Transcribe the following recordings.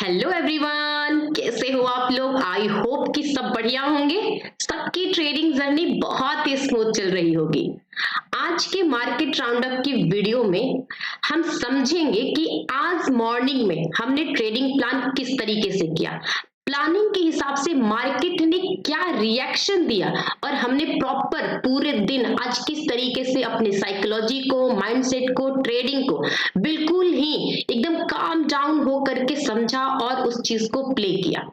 Hello everyone, कैसे हो आप लोग। आई होप कि सब बढ़िया होंगे। सबकी ट्रेडिंग जर्नी बहुत ही स्मूथ चल रही होगी। आज के मार्केट राउंडअप की वीडियो में हम समझेंगे कि आज मॉर्निंग में हमने ट्रेडिंग प्लान किस तरीके से किया, प्लानिंग के हिसाब से मार्केट ने क्या रिएक्शन दिया और हमने प्रॉपर पूरे दिन आज किस तरीके से अपने साइकोलॉजी को, माइंडसेट को, ट्रेडिंग को बिल्कुल ही एकदम काम डाउन हो करके समझा और उस चीज को प्ले किया।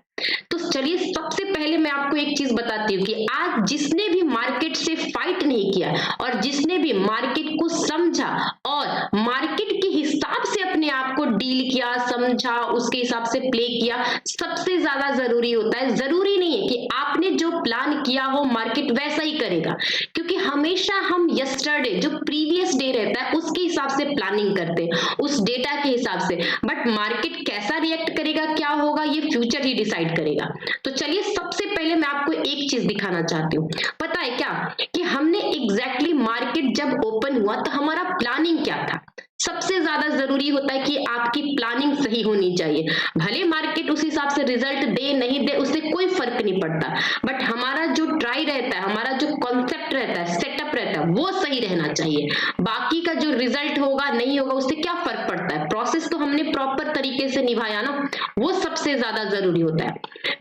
तो चलिए सबसे पहले मैं आपको एक चीज बताती हूँ कि आज जिसने भी मार्केट से फाइट नहीं किया और जिसने भी मार्केट को समझा और मार्केट के हिसाब से अपने आप को डील किया, समझा, उसके हिसाब से प्ले किया, सबसे ज्यादा जरूरी होता है। जरूरी नहीं है कि आपने जो प्लान किया हो मार्केट वैसा ही करेगा, क्योंकि हमेशा हम यस्टरडे जो प्रीवियस डे रहता है उसके हिसाब से प्लानिंग करते हैं, उस डेटा के हिसाब से। बट मार्केट कैसा रिएक्ट करेगा, क्या होगा, ये फ्यूचर ही डिसाइड करेगा। तो चलिए सबसे पहले मैं आपको एक चीज दिखाना चाहती हूँ। पता है क्या कि हमने एग्जैक्टली मार्केट जब ओपन हुआ तो हमारा प्लानिंग क्या था। सबसे ज्यादा जरूरी होता है कि आपकी प्लानिंग सही होनी चाहिए। भले मार्केट उस हिसाब से रिजल्ट दे नहीं दे, उससे कोई फर्क नहीं पड़ता, बट हमारा जो ट्राई रहता है, हमारा जो कॉन्सेप्ट रहता है, सेटअप रहता है, वो सही रहना चाहिए। बाकी का जो रिजल्ट होगा नहीं होगा उससे क्या फर्क पड़ता है। प्रोसेस तो हमने प्रॉपर तरीके से निभाया ना, वो सबसे ज्यादा जरूरी होता है।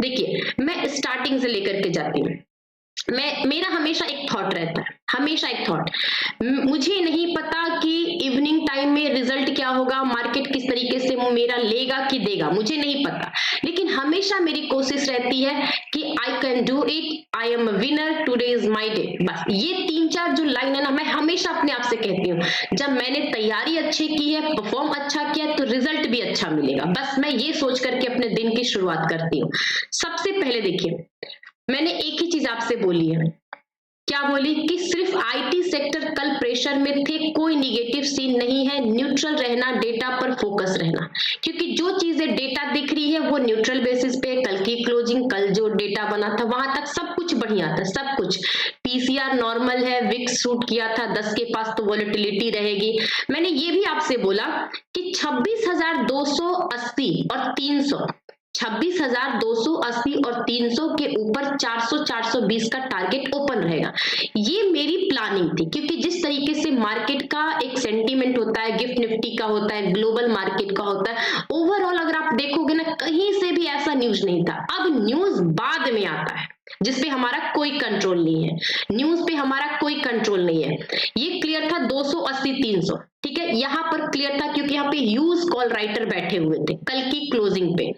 देखिए मैं स्टार्टिंग से लेकर के जाती हूँ। मेरा हमेशा एक थॉट रहता है, हमेशा एक थॉट। मुझे नहीं पता कि इवनिंग टाइम में रिजल्ट क्या होगा, मार्केट किस तरीके से मेरा लेगा कि देगा, मुझे नहीं पता, लेकिन हमेशा मेरी कोशिश रहती है कि I can do it, I am a winner, today is my day. बस ये तीन चार जो लाइन है ना, मैं हमेशा अपने आप से कहती हूँ। जब मैंने तैयारी अच्छी की है, परफॉर्म अच्छा किया, तो रिजल्ट भी अच्छा मिलेगा। बस मैं ये सोच करके अपने दिन की शुरुआत करती हूँ। सबसे पहले देखिए, मैंने एक ही चीज आपसे बोली है। क्या बोली कि सिर्फ आईटी सेक्टर कल प्रेशर में थे, कोई निगेटिव सीन नहीं है, न्यूट्रल रहना, डेटा पर फोकस रहना। क्योंकि जो चीजें डेटा दिख रही है वो न्यूट्रल बेसिस पे, कल की क्लोजिंग, कल जो डेटा बना था वहां तक सब कुछ बढ़िया था, सब कुछ। पीसीआर नॉर्मल है, विक्स शूट किया था 10 के पास, तो वोलेटिलिटी रहेगी। मैंने ये भी आपसे बोला कि 26,280 और 300, 26,280 और 300 के ऊपर 400 420 का टारगेट ओपन रहेगा। ये मेरी प्लानिंग थी, क्योंकि जिस तरीके से मार्केट का एक सेंटीमेंट होता है, गिफ्ट निफ्टी का होता है, ग्लोबल मार्केट का होता है, ओवरऑल अगर आप देखोगे ना, कहीं से भी ऐसा न्यूज नहीं था। अब न्यूज बाद में आता है जिसपे हमारा कोई कंट्रोल नहीं है, न्यूज पे हमारा कोई कंट्रोल नहीं है। ये क्लियर था 280 300, ठीक है, यहां पर क्लियर था क्योंकि यहाँ पे ह्यूज कॉल राइटर बैठे हुए थे कल की क्लोजिंग पे।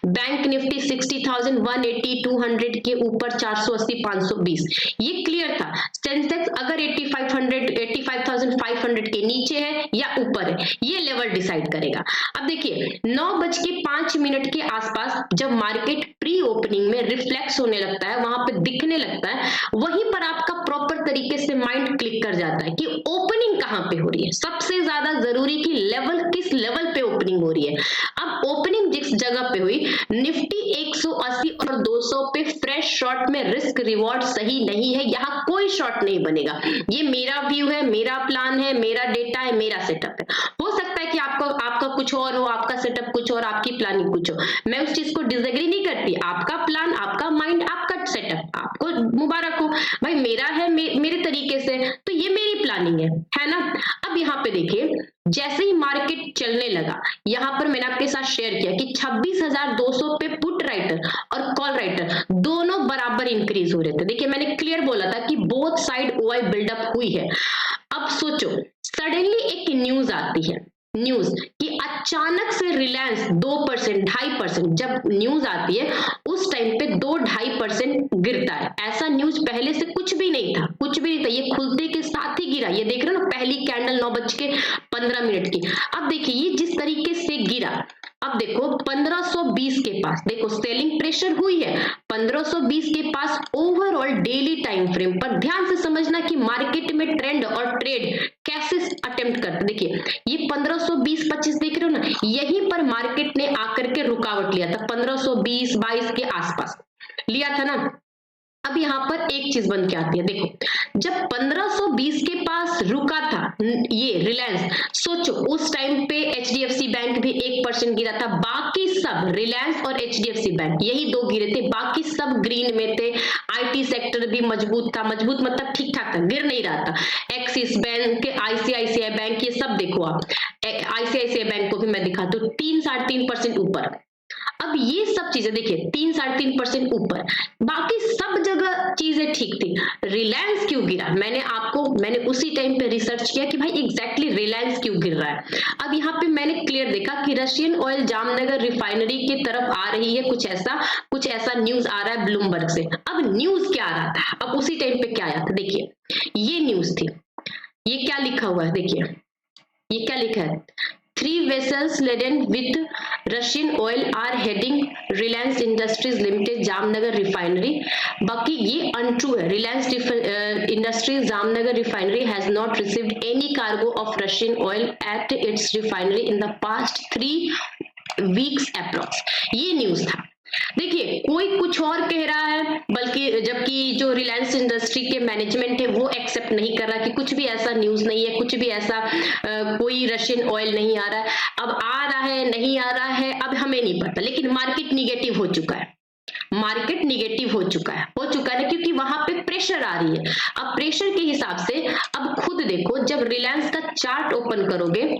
बैंक निफ्टी 60,000 180 200 के ऊपर 480 520, ये क्लियर था। सेंसेक्स अगर 85,500 के नीचे है या ऊपर है, ये लेवल डिसाइड करेगा। अब देखिए 9:05 के आसपास जब मार्केट प्री ओपनिंग में रिफ्लेक्स होने लगता है, वहां पे दिखने लगता है, वहीं पर आपका प्रॉपर तरीके से माइंड क्लिक कर जाता है कि ओपनिंग कहां पे हो रही है। सबसे ज्यादा जरूरी कि लेवल किस लेवल पे ओपनिंग हो रही है। अब ओपनिंग जिस जगह पे हुई, निफ्टी 180 और 200 पे फ्रेश शॉर्ट में रिस्क रिवॉर्ड सही नहीं है, यहाँ कोई शॉर्ट नहीं बनेगा। ये मेरा व्यू है, मेरा प्लान है, मेरा डेटा है, मेरा सेटअप है। हो सकता है कि आपका कुछ और हो, आपका सेटअप कुछ और, आपकी प्लानिंग कुछ हो, मैं उस चीज को डिसएग्री नहीं करती। आपका प्लान, आपका माइंड, आपका सेटअप, आपको मुबारक हो भाई। मेरा है मेरे तरीके से, तो ये मेरी प्लानिंग है ना। अब यहाँ पे देखिए, जैसे ही मार्केट चलने लगा, यहां पर मैंने आपके साथ शेयर किया कि 26,200 पे पुट राइटर और कॉल राइटर दोनों बराबर इंक्रीज हो रहे थे। देखिए मैंने क्लियर बोला था कि बोथ साइड ओआई बिल्डअप हुई है। अब सोचो, सडनली एक न्यूज आती है, न्यूज कि अचानक से रिलायंस 2% 2.5%, जब न्यूज आती है उस टाइम पे 2-2.5% गिरता है। ऐसा न्यूज पहले से कुछ भी नहीं था, कुछ भी नहीं था। ये खुलते के साथ ही गिरा, ये देख रहे हो ना, पहली कैंडल 9:15 की। अब देखिए ये जिस तरीके से गिरा, अब देखो 1520 के पास, देखो सेलिंग प्रेशर हुई है 1520 के पास। ओवरऑल डेली टाइम फ्रेम पर ध्यान से समझना कि मार्केट में ट्रेंड और ट्रेड कैसे अटेम्प्ट करते। देखिए ये 1520-25 देख रहे हो ना, यहीं पर मार्केट ने आकर के रुकावट लिया था, 1520-22 के आसपास लिया था ना। अब यहाँ पर एक चीज बन के आती है, देखो जब 1520 के पास रुका था ये रिलायंस, सोचो उस टाइम पे एचडीएफसी बैंक भी 1% गिरा था, बाकी सब रिलायंस और एचडीएफसी बैंक यही दो गिरे थे, बाकी सब ग्रीन में थे। आईटी सेक्टर भी मजबूत था, मजबूत मतलब ठीक ठाक था, गिर नहीं रहा था। एक्सिस बैंक, आईसीआईसीआई बैंक, ये सब देखो आप, आईसीआईसीआई बैंक को भी मैं दिखाता हूँ 3-3.5% ऊपर। अब ये सब चीजें देखिए 3-3.5% ऊपर, बाकी सब जगह चीजें ठीक थी, रिलायंस क्यों गिरा? मैंने उसी टाइम पे रिसर्च किया कि भाई एग्जैक्टली रिलायंस क्यों गिर रहा है। अब यहाँ पे मैंने क्लियर देखा कि रशियन ऑयल जामनगर रिफाइनरी की तरफ आ रही है, कुछ ऐसा न्यूज आ रहा है ब्लूमबर्ग से। अब न्यूज क्या आ रहा था, अब उसी टाइम पे क्या आया था, देखिए ये न्यूज थी, ये क्या लिखा हुआ है, देखिए ये क्या लिखा है, 3 vessels laden with Russian oil are heading Reliance Industries Limited Jamnagar refinery. बाकी ये अनट्रू है, Reliance Industries Jamnagar refinery has not received any cargo of Russian oil at its refinery in the past 3 weeks approx। ये news था। देखिए कोई कुछ और कह रहा है, बल्कि जबकि जो रिलायंस इंडस्ट्री के मैनेजमेंट है वो एक्सेप्ट नहीं कर रहा कि कुछ भी ऐसा न्यूज नहीं है, कुछ भी ऐसा कोई रशियन ऑयल नहीं आ रहा है। अब आ रहा है नहीं आ रहा है अब हमें नहीं पता, लेकिन मार्केट निगेटिव हो चुका है, मार्केट निगेटिव हो चुका है ना, क्योंकि वहां पे प्रेशर आ रही है। अब प्रेशर के हिसाब से अब खुद देखो, जब रिलायंस का चार्ट ओपन करोगे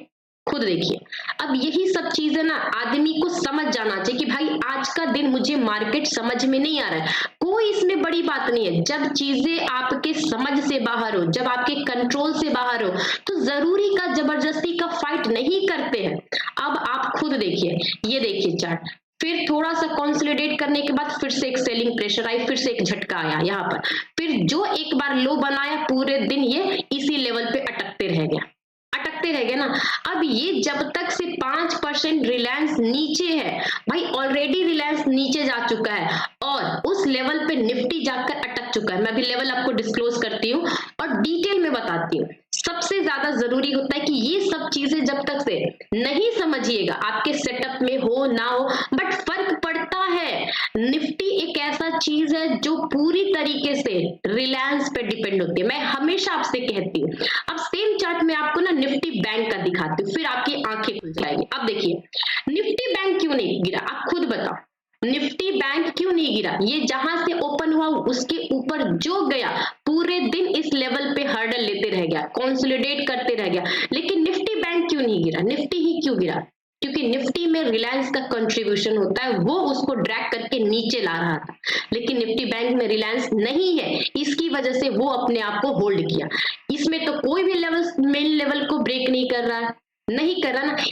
खुद देखिए, अब यही सब चीजें ना आदमी को समझ जाना चाहिए कि भाई आज का दिन मुझे मार्केट समझ में नहीं आ रहा है, कोई इसमें बड़ी बात नहीं है। जब चीजें आपके समझ से बाहर हो, जब आपके कंट्रोल से बाहर हो, तो जरूरी का जबरदस्ती का फाइट नहीं करते हैं। अब आप खुद देखिए, ये देखिए चार्ट, फिर थोड़ा सा कंसोलिडेट करने के बाद फिर से एक सेलिंग प्रेशर आई, फिर से एक झटका आया यहाँ पर, फिर जो एक बार लो बनाया पूरे दिन ये इसी लेवल पे अटकते रह गया ना। अब ये जब तक से 5% रिलायंस नीचे है, भाई ऑलरेडी रिलायंस नीचे जा चुका है और उस लेवल पे निफ्टी जाकर अटक चुका है। मैं भी लेवल आपको डिस्क्लोज करती हूँ और डिटेल में बताती हूँ। सबसे ज्यादा जरूरी होता है कि ये सब चीजें जब तक से नहीं समझिएगा, आपके सेटअप में हो ना हो, बट फर्क पड़ता है। निफ्टी एक ऐसा चीज है जो पूरी तरीके से रिलायंस पे डिपेंड होती है, मैं हमेशा आपसे कहती हूँ। अब सेम चार्ट में आपको ना निफ्टी बैंक का दिखाती हूँ, फिर आपकी आंखें खुल जाएंगी। अब देखिए निफ्टी बैंक क्यों नहीं गिरा, आप खुद बताओ, निफ्टी बैंक क्यों नहीं गिरा? ये जहां से ओपन हुआ उसके ऊपर जो गया, पूरे दिन इस लेवल पे हर्डल लेते रह गया, कंसोलिडेट करते रह गया, लेकिन निफ्टी बैंक क्यों नहीं गिरा? निफ्टी ही क्यों गिरा? क्योंकि निफ्टी में रिलायंस का कंट्रीब्यूशन होता है, वो उसको ड्रैग करके नीचे ला रहा था, लेकिन निफ्टी बैंक में रिलायंस नहीं है, इसकी वजह से वो अपने आप को होल्ड किया। इसमें तो कोई भी लेवल मेन लेवल को ब्रेक नहीं कर रहा ना।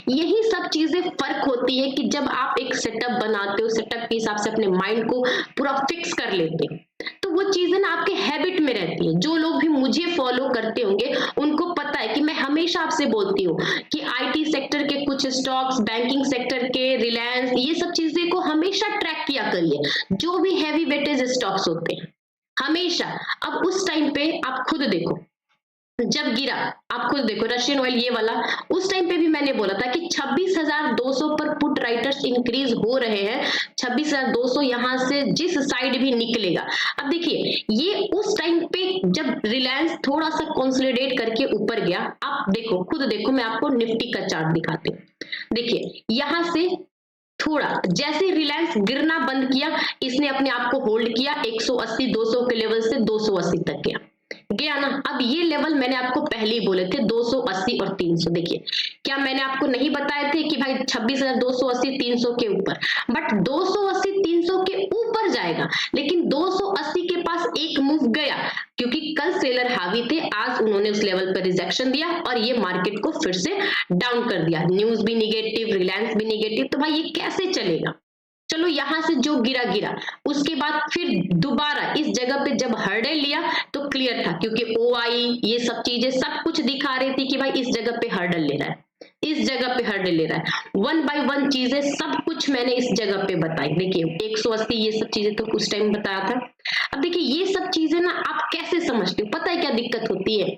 यही सब चीजें फर्क होती है कि जब आप एक सेटअप बनाते हो, सेटअप के हिसाब से अपने माइंड को पूरा फिक्स कर लेते हैं, तो वो चीजें ना आपके हैबिट में रहती है। जो लोग भी मुझे फॉलो करते होंगे उनको पता है कि मैं हमेशा आपसे बोलती हूँ कि आईटी सेक्टर के कुछ स्टॉक्स, बैंकिंग सेक्टर के, रिलायंस, ये सब चीजें को हमेशा ट्रैक किया करिए, जो भी हैवी वेटेज स्टॉक्स होते हैं हमेशा। अब उस टाइम पे आप खुद देखो, जब गिरा आप खुद देखो, रशियन ऑयल ये वाला, उस टाइम पे भी मैंने बोला था कि 26,200 पर पुट राइटर्स इंक्रीज हो रहे हैं, 26,200 यहां से जिस साइड भी निकलेगा। अब देखिए ये उस टाइम पे जब रिलायंस थोड़ा सा कंसोलिडेट करके ऊपर गया, आप देखो खुद देखो, मैं आपको निफ्टी का चार्ट दिखाती हूँ। देखिए यहां से थोड़ा जैसे रिलायंस गिरना बंद किया, इसने अपने आप को होल्ड किया 180-200 के लेवल से 280 तक गया ना। अब ये लेवल मैंने आपको पहले ही बोले थे 280 और 300। देखिए क्या मैंने आपको नहीं बताए थे कि भाई 26,280 300 के ऊपर, बट 280 300 के ऊपर जाएगा, लेकिन 280 के पास एक मूव गया क्योंकि कल सेलर हावी थे, आज उन्होंने उस लेवल पर रिजेक्शन दिया और ये मार्केट को फिर से डाउन कर दिया। न्यूज भी निगेटिव, रिलायंस भी निगेटिव, तो भाई ये कैसे चलेगा? चलो यहां से जो गिरा उसके बाद फिर दोबारा इस जगह पे जब हर्डल लिया तो क्लियर था, क्योंकि ओआई ये सब चीजें सब कुछ दिखा रही थी कि भाई इस जगह पे हर्डल ले रहा है। इस जगह पे हर्डल ले रहा है। वन बाय वन चीजें सब कुछ मैंने इस जगह पे बताई। देखिए 180 ये सब चीजें तो उस टाइम बताया था। अब देखिए ये सब चीजें ना आप कैसे समझते हो, पता है क्या दिक्कत होती है?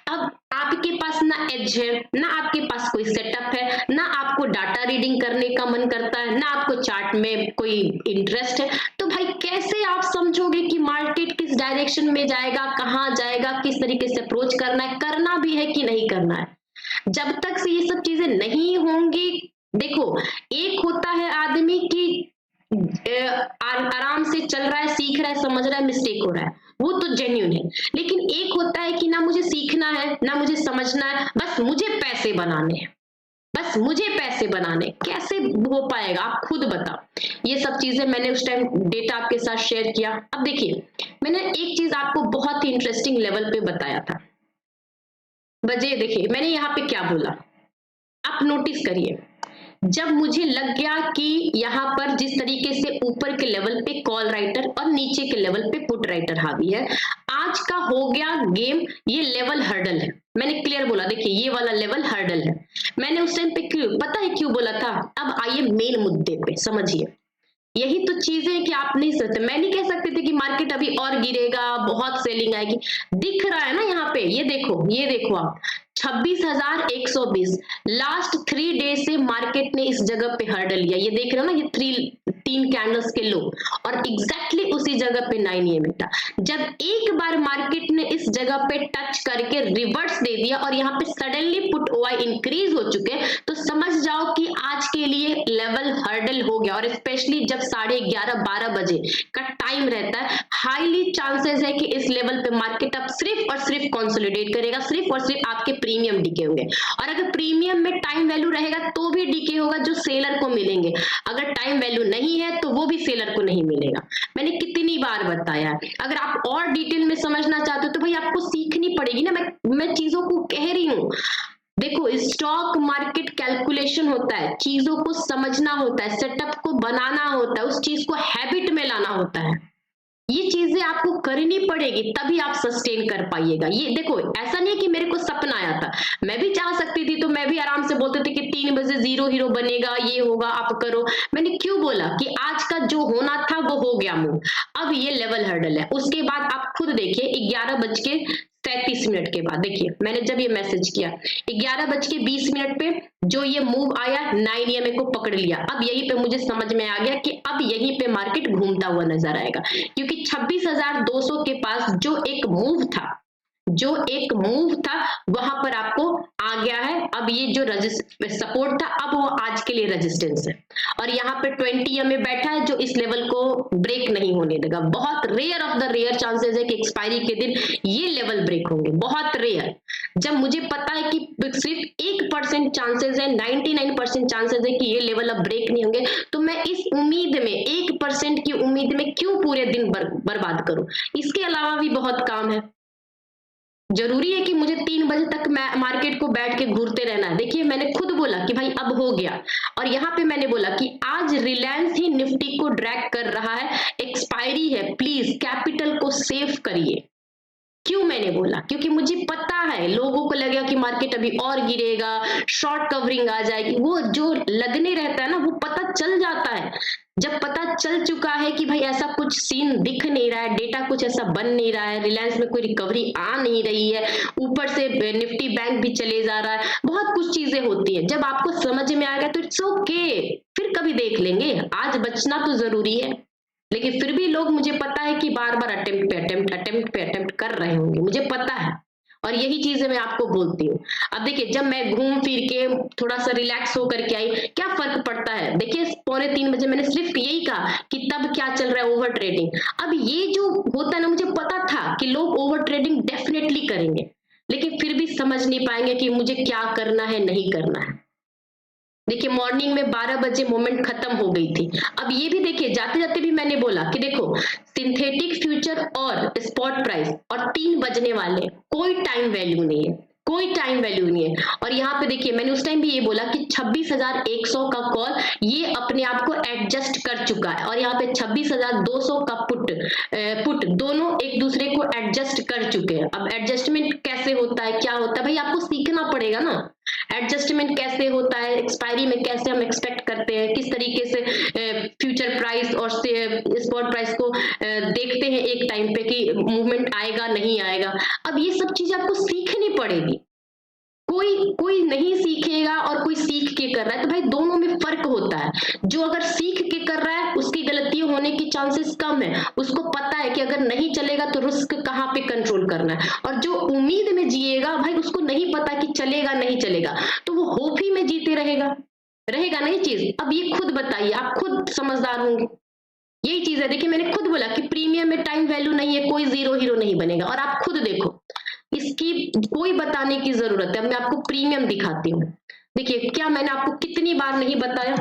अब आपके पास ना एज है, ना आपके पास कोई सेटअप है, ना आपको डाटा रीडिंग करने का मन करता है, ना आपको चार्ट में कोई इंटरेस्ट है, तो भाई कैसे आप समझोगे कि मार्केट किस डायरेक्शन में जाएगा, कहाँ जाएगा, किस तरीके से अप्रोच करना है, करना भी है कि नहीं करना है? जब तक से ये सब चीजें नहीं होंगी, देखो एक होता है आदमी की आराम से चल रहा है, सीख रहा है, समझ रहा है, मिस्टेक हो रहा है, वो तो जेन्युइन है। लेकिन एक होता है कि ना मुझे सीखना है, ना मुझे समझना है, बस मुझे पैसे बनाने हैं, बस मुझे पैसे बनाने। कैसे हो पाएगा आप खुद बताओ। ये सब चीजें मैंने उस टाइम डेटा आपके साथ शेयर किया। अब देखिए मैंने एक चीज आपको बहुत ही इंटरेस्टिंग लेवल पे बताया था। बजे देखिए मैंने यहाँ पे क्या बोला, आप नोटिस करिए। जब मुझे लग गया कि यहाँ पर जिस तरीके से ऊपर के लेवल पे कॉल राइटर और नीचे के लेवल पे पुट राइटर हावी है, आज का हो गया गेम, ये लेवल हर्डल है। मैंने क्लियर बोला, देखिए ये वाला लेवल हर्डल है। मैंने उस टाइम पे क्यों, पता है क्यों बोला था? अब आइए मेन मुद्दे पे समझिए। यही तो चीजें है कि आप नहीं सकते, मैं नहीं कह सकते थे कि मार्केट अभी और गिरेगा, बहुत सेलिंग आएगी। दिख रहा है ना यहाँ पे, ये देखो आप 26,120 लास्ट 3 डे से मार्केट ने इस जगह पे हर्डल लिया। ये देख रहे हो ना, ये तीन कैंडल्स के लो, और एग्जैक्टली उसी जगह पे 9 EMA था। जब एक बार मार्केट ने इस जगह पे टच करके रिवर्स दे दिया और यहाँ पे सडनली पुट ओआई इंक्रीज हो चुके, तो समझ जाओ कि आज के लिए लेवल हर्डल हो गया। और स्पेशली जब 11:30-12 बजे का टाइम रहता है, हाईली चांसेस है कि इस लेवल पे मार्केट अब सिर्फ और सिर्फ कंसोलिडेट करेगा, सिर्फ और सिर्फ आपके प्रीमियम डीके होंगे। और अगर प्रीमियम में टाइम वैल्यू रहेगा तो भी डीके होगा जो सेलर को मिलेंगे, अगर टाइम वैल्यू नहीं है तो वो भी सेलर को नहीं मिलेगा। मैंने कितनी बार बताया। अगर आप और डिटेल में समझना चाहते हो तो भाई आपको सीखनी पड़ेगी ना, मैं चीजों को कह रही हूँ। देखो स्टॉक मार्केट कैलकुलेशन होता है, चीजों को समझना होता है, सेटअप को बनाना होता है, उस चीज को हैबिट में लाना होता है। ये चीजें आपको करनी पड़ेगी तभी आप सस्टेन कर पाइएगा। ये देखो ऐसा नहीं है कि मेरे को सपना आया था, मैं भी चाह सकती थी तो मैं भी आराम से बोलते थे कि 3 बजे जीरो हीरो बनेगा, ये होगा, आप करो। मैंने क्यों बोला कि आज का जो होना था वो हो गया मूव, अब ये लेवल हर्डल है। उसके बाद आप खुद देखिए 11:33 के बाद, देखिए मैंने जब ये मैसेज किया 11:20 पे जो ये मूव आया 9 EMA को पकड़ लिया। अब यहीं पे मुझे समझ में आ गया कि अब यहीं पे मार्केट घूमता हुआ नजर आएगा, क्योंकि 26,200 के पास जो एक मूव था वहां पर आपको आ गया है। अब ये जो सपोर्ट था अब वो आज के लिए रेजिस्टेंस है, और यहाँ पे 20 EMA बैठा है जो इस लेवल को ब्रेक नहीं होने देगा। बहुत rare of the rare chances है कि एक्सपायरी के दिन ये लेवल ब्रेक होंगे, बहुत रेयर। जब मुझे पता है कि सिर्फ 1% चांसेस है, 99% चांसेस है कि ये लेवल अब ब्रेक नहीं होंगे, तो मैं इस उम्मीद में 1% की उम्मीद में क्यों पूरे दिन बर्बाद करूं? इसके अलावा भी बहुत काम है। जरूरी है कि मुझे 3 बजे तक मार्केट को बैठ के घूरते रहना है? देखिए मैंने खुद बोला कि भाई अब हो गया, और यहाँ पे मैंने बोला कि आज रिलायंस ही निफ्टी को ड्रैग कर रहा है, एक्सपायरी है, प्लीज कैपिटल को सेव करिए। क्यों मैंने बोला? क्योंकि मुझे पता है लोगों को लगेगा कि मार्केट अभी और गिरेगा, शॉर्ट कवरिंग आ जाएगी, वो जो लगने रहता है ना वो पता चल जाता है। जब पता चल चुका है कि भाई ऐसा कुछ सीन दिख नहीं रहा है, डेटा कुछ ऐसा बन नहीं रहा है, रिलायंस में कोई रिकवरी आ नहीं रही है, ऊपर से निफ्टी बैंक भी चले जा रहा है, बहुत कुछ चीजें होती है, जब आपको समझ में आ गया तो इट्स ओके, फिर कभी देख लेंगे। आज बचना तो जरूरी है, लेकिन फिर भी लोग, मुझे पता है कि बार बार अटेम्प्ट कर रहे होंगे, मुझे पता है, और यही चीजें मैं आपको बोलती हूँ। अब देखिए जब मैं घूम फिर के थोड़ा सा रिलैक्स होकर के आई, क्या फर्क पड़ता है? देखिए 2:45 बजे मैंने सिर्फ यही कहा कि तब क्या चल रहा है, ओवर ट्रेडिंग। अब ये जो होता है ना, मुझे पता था कि लोग ओवर ट्रेडिंग डेफिनेटली करेंगे, लेकिन फिर भी समझ नहीं पाएंगे कि मुझे क्या करना है, नहीं करना है। देखिए मॉर्निंग में 12 बजे मोमेंट खत्म हो गई थी। अब ये भी देखिए जाते जाते भी मैंने बोला कि देखो सिंथेटिक फ्यूचर और स्पॉट प्राइस और 3 बजने वाले, कोई टाइम वैल्यू नहीं है, कोई टाइम वैल्यू नहीं है। और यहाँ पे देखिए मैंने उस टाइम भी ये बोला कि 26,100 का कॉल ये अपने आप को एडजस्ट कर चुका है, और यहाँ पे 26,200 का पुट दोनों एक दूसरे को एडजस्ट कर चुके हैं। अब एडजस्टमेंट कैसे होता है, क्या होता है, भाई आपको सीखना पड़ेगा ना। एडजस्टमेंट कैसे होता है, एक्सपायरी में कैसे हम एक्सपेक्ट करते हैं, किस तरीके से फ्यूचर प्राइस और स्पॉट प्राइस को देखते हैं एक टाइम पे कि मूवमेंट आएगा नहीं आएगा। अब ये सब चीजें आपको सीखनी पड़ेगी। कोई नहीं सीखेगा और कोई सीख के कर रहा है, तो भाई दोनों में फर्क होता है। जो अगर सीख के कर रहा है उसकी गलतियां होने की चांसेस कम है, उसको पता है कि अगर नहीं चलेगा तो रिस्क कहाँ पे कंट्रोल करना है। और जो उम्मीद में जिएगा भाई उसको नहीं पता कि चलेगा नहीं चलेगा, तो वो होप ही में जीते रहेगा नहीं चीज। अब ये खुद बताइए, आप खुद समझदार होंगे। यही चीज है, देखिए मैंने खुद बोला कि प्रीमियम में टाइम वैल्यू नहीं है, कोई जीरो हीरो नहीं बनेगा। और आप खुद देखो, इसकी कोई बताने की जरूरत है। मैं आपको प्रीमियम दिखाती हूँ। देखिए क्या मैंने आपको कितनी बार नहीं बताया।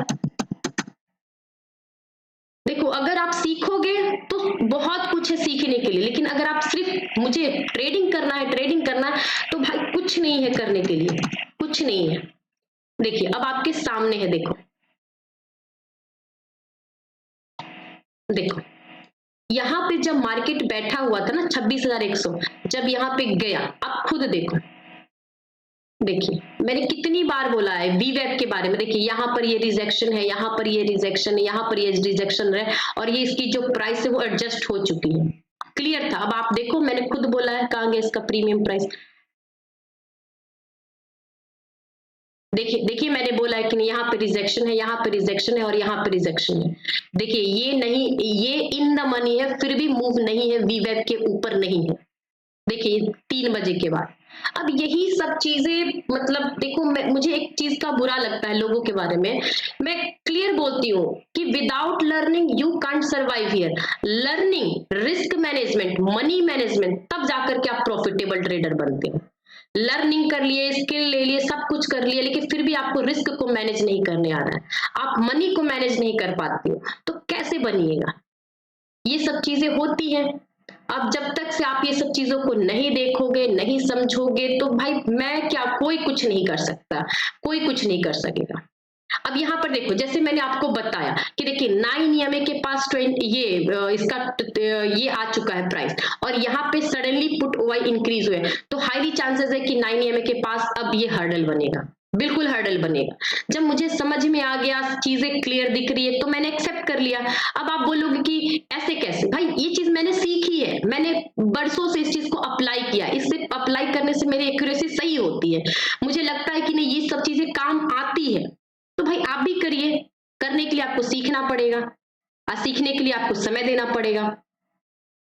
देखो अगर आप सीखोगे तो बहुत कुछ है सीखने के लिए, लेकिन अगर आप सिर्फ मुझे ट्रेडिंग करना है तो भाई कुछ नहीं है करने के लिए, कुछ नहीं है। देखिए अब आपके सामने है, देखो यहाँ पे जब मार्केट बैठा हुआ था ना 26,100, जब यहाँ पे गया, आप खुद देखो, देखिए मैंने कितनी बार बोला है वीवेब के बारे में। देखिए यहाँ पर ये रिजेक्शन है, यहाँ पर ये रिजेक्शन है, यहाँ पर ये रिजेक्शन है, और ये इसकी जो प्राइस है वो एडजस्ट हो चुकी है। क्लियर था। अब आप देखो मैंने खुद बोला है, कहाँ गया इसका प्रीमियम प्राइस। देखिए मैंने बोला है कि नहीं, यहाँ पे रिजेक्शन है, यहाँ पे रिजेक्शन है, और यहाँ पे रिजेक्शन है। देखिए ये नहीं, ये इन द मनी है, फिर भी मूव नहीं है, वीवेब के ऊपर नहीं है। देखिए 3 बजे के बाद। अब यही सब चीजें, मतलब देखो मुझे एक चीज का बुरा लगता है लोगों के बारे में। मैं क्लियर बोलती हूँ कि without learning you can't survive here. Learning, risk management, money management, तब जाकर के आप प्रॉफिटेबल ट्रेडर बनते हो। लर्निंग कर लिए, स्किल ले लिए, सब कुछ कर लिए, लेकिन फिर भी आपको रिस्क को मैनेज नहीं करने आ रहा है, आप मनी को मैनेज नहीं कर पाते हो, तो कैसे बनिएगा। ये सब चीजें होती हैं। अब जब तक से आप ये सब चीजों को नहीं देखोगे, नहीं समझोगे, तो भाई मैं क्या, कोई कुछ नहीं कर सकता, कोई कुछ नहीं कर सकेगा। अब यहाँ पर देखो, जैसे मैंने आपको बताया कि देखिए 9 EMA के पास ये आ चुका है प्राइस, और यहाँ पे सडनली पुट OI इंक्रीज हुए, तो हाईली चांसेस है कि 9 EMA के पास अब ये हर्डल बनेगा, बिल्कुल हर्डल बनेगा। जब मुझे समझ में आ गया, चीजें क्लियर दिख रही है, तो मैंने एक्सेप्ट कर लिया। अब आप बोलोगे कि ऐसे कैसे, भाई ये चीज मैंने सीखी है, मैंने बरसों से इस चीज को अप्लाई किया, इससे अप्लाई करने से मेरी एक्यूरेसी सही होती है, मुझे लगता है कि नहीं ये सब चीजें काम आती है, तो भाई आप भी करिए। करने के लिए आपको सीखना पड़ेगा, और सीखने के लिए आपको समय देना पड़ेगा,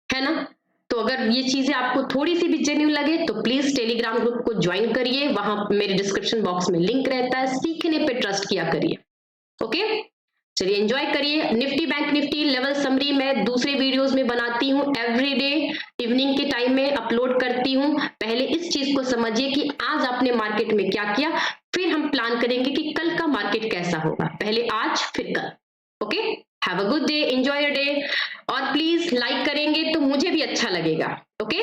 है ना। तो अगर ये चीजें आपको थोड़ी सी भी जेन्युइन लगे तो प्लीज टेलीग्राम ग्रुप को ज्वाइन करिए, वहां मेरे डिस्क्रिप्शन बॉक्स में लिंक रहता है, सीखने पे ट्रस्ट किया करिए। ओके, चलिए एंजॉय करिए। Nifty bank Nifty level summary मैं दूसरे वीडियोस में बनाती हूँ, एवरीडे इवनिंग के टाइम में अपलोड करती हूँ। पहले इस चीज को समझिए कि आज आपने मार्केट में क्या किया, फिर हम प्लान करेंगे कि कल का मार्केट कैसा होगा। पहले आज फिर कल। Okay, have a good day, enjoy your day, और प्लीज लाइक करेंगे तो मुझे भी अच्छा लगेगा। ओके।